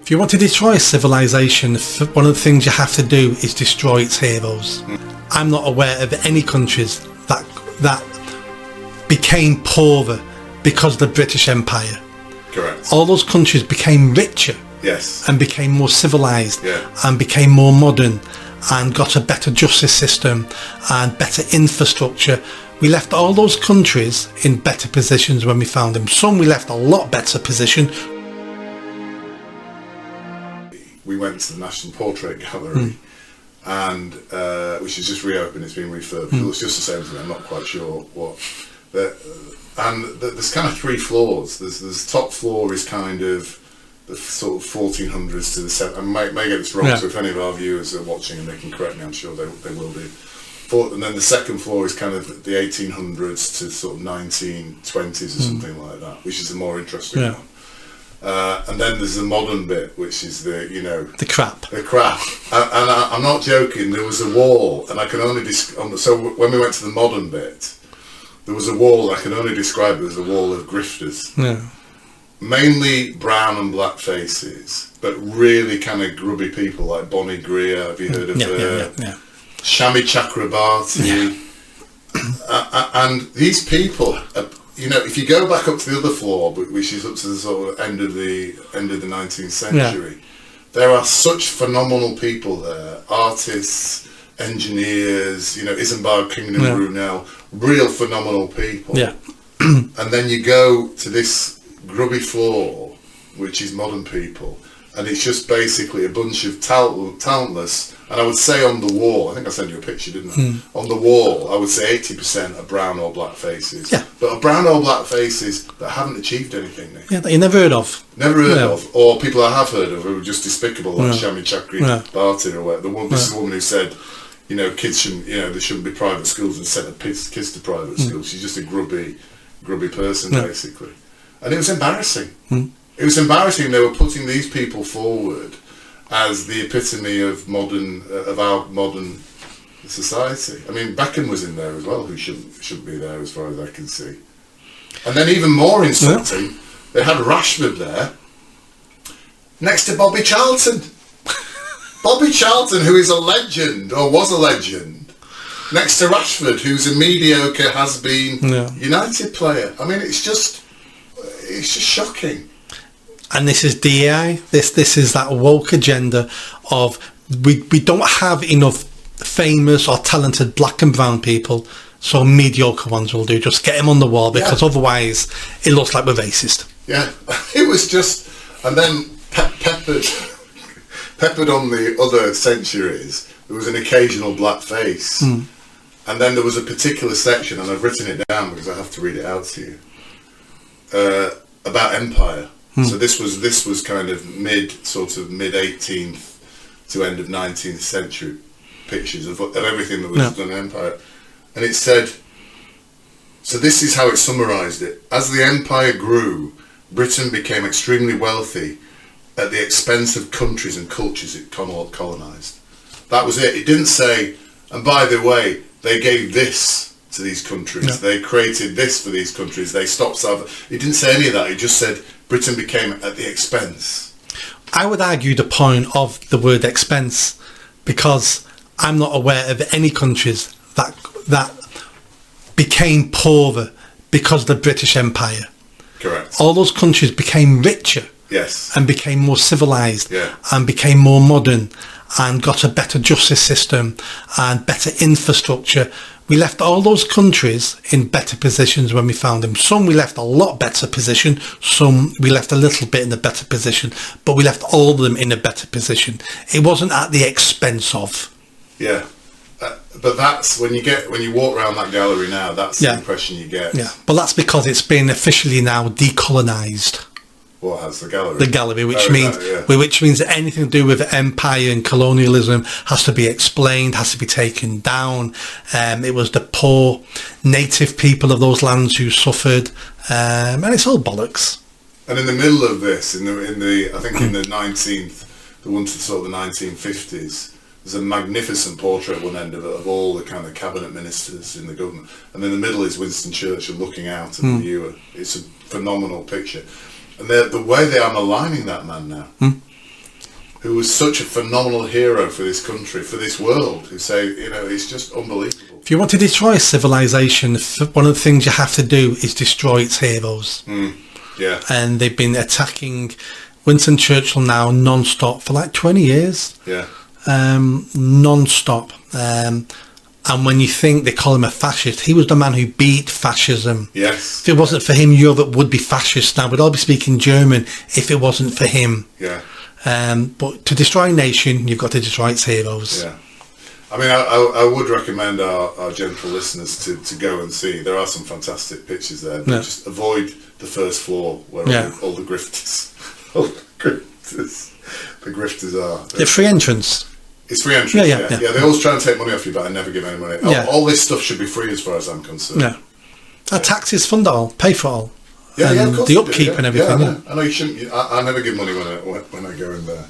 If you want to destroy civilization, one of the things you have to do is destroy its heroes. I'm not aware of any countries that became poorer because of the British Empire. Correct. All those countries became richer. Yes. And became more civilized. Yeah. And became more modern and got a better justice system and better infrastructure. We left all those countries in better positions when we found them. Some we left a lot better position. We went to the National Portrait Gallery, and which is just reopened. It's been refurbished. It looks just the same to me. I'm not quite sure what. There's kind of three floors. There's top floor is kind of the sort of 1400s to the 7. I may get this wrong, so if any of our viewers are watching and they can correct me, I'm sure they will do. And then the second floor is kind of the 1800s to sort of 1920s or something like that, which is the more interesting one. And then there's the modern bit, which is the crap. The crap. And I'm not joking. There was a wall, and I can only so when we went to the modern bit, there was a wall. I can only describe it as a wall of grifters. Yeah. Mainly brown and black faces, but really kind of grubby people like Bonnie Greer. Have you heard of her? Yeah. Shami Chakrabarti. And these people, if you go back up to the other floor, which is up to the sort of end of the 19th century, there are such phenomenal people there, artists, engineers, Isambard Kingdom Brunel, real phenomenal people. Yeah. And then you go to this grubby floor, which is modern people, and it's just basically a bunch of talentless, and I would say on the wall, I think I sent you a picture, didn't I? On the wall, I would say 80% are brown or black faces. Yeah. But are brown or black faces that haven't achieved anything, Nick. Yeah, that you never heard of. Never heard of, or people I have heard of who are just despicable, like Shami Chakrabarti or whatever. This is the woman who said, kids shouldn't, there shouldn't be private schools and sent kids to private schools. She's just a grubby person, basically. And it was embarrassing. It was embarrassing. They were putting these people forward as the epitome of our modern society. I mean, Beckham was in there as well, who shouldn't be there as far as I can see. And then even more insulting, they had Rashford there next to Bobby Charlton. Bobby Charlton, who is a legend, or was a legend, next to Rashford, who's a mediocre has-been United player. I mean, it's just shocking. And this is DEI. This is that woke agenda of we don't have enough famous or talented black and brown people, so mediocre ones will do. Just get them on the wall, because otherwise it looks like we're racist. Yeah, it was just, and then peppered on the other centuries, there was an occasional black face. And then there was a particular section, and I've written it down because I have to read it out to you, about empire. So this was kind of mid 18th to end of 19th century pictures of everything that was done in empire. And it said, so this is how it summarised it. As the empire grew, Britain became extremely wealthy at the expense of countries and cultures it colonised. That was it. It didn't say, and by the way, they gave this to these countries. They created this for these countries. They stopped It didn't say any of that. It just said Britain became at the expense. I would argue the point of the word expense, because I'm not aware of any countries that became poorer because of the British Empire. Correct. All those countries became richer. Yes. And became more civilized. And became more modern and got a better justice system and better infrastructure. We left all those countries in better positions when we found them. Some we left a lot better position, some we left a little bit in a better position, but we left all of them in a better position. It wasn't at the expense of. Yeah. But that's when you walk around that gallery now, that's the impression you get. Yeah, but that's because it's been officially now decolonised. What has the gallery? The gallery, which means that anything to do with empire and colonialism has to be explained, has to be taken down. It was the poor native people of those lands who suffered, and it's all bollocks. And in the middle of this, in the I think in the 19th, the one to sort of the 1950s, there's a magnificent portrait at one end of it of all the kind of cabinet ministers in the government, and in the middle is Winston Churchill looking out at the viewer. It's a phenomenal picture. And the way they are maligning that man now, who was such a phenomenal hero for this country, for this world, who say, it's just unbelievable. If you want to destroy civilization, one of the things you have to do is destroy its heroes. Yeah. And they've been attacking Winston Churchill now non-stop for like 20 years. Yeah. Non-stop. And when you think they call him a fascist, he was the man who beat fascism. Yes. If it wasn't for him, Europe would be fascist now. We'd all be speaking German if it wasn't for him. Yeah. But to destroy a nation, you've got to destroy its heroes. Yeah. I mean, I would recommend our gentle listeners to go and see. There are some fantastic pictures there. But just avoid the first floor where all the grifters, the grifters are. The free entrance. It's free entrance. Yeah. They always try and take money off you, but I never give any money. All this stuff should be free as far as I'm concerned. Yeah. Taxes fund all, pay for all. Yeah, of course. The upkeep and everything. I know you shouldn't. I never give money when I go in there.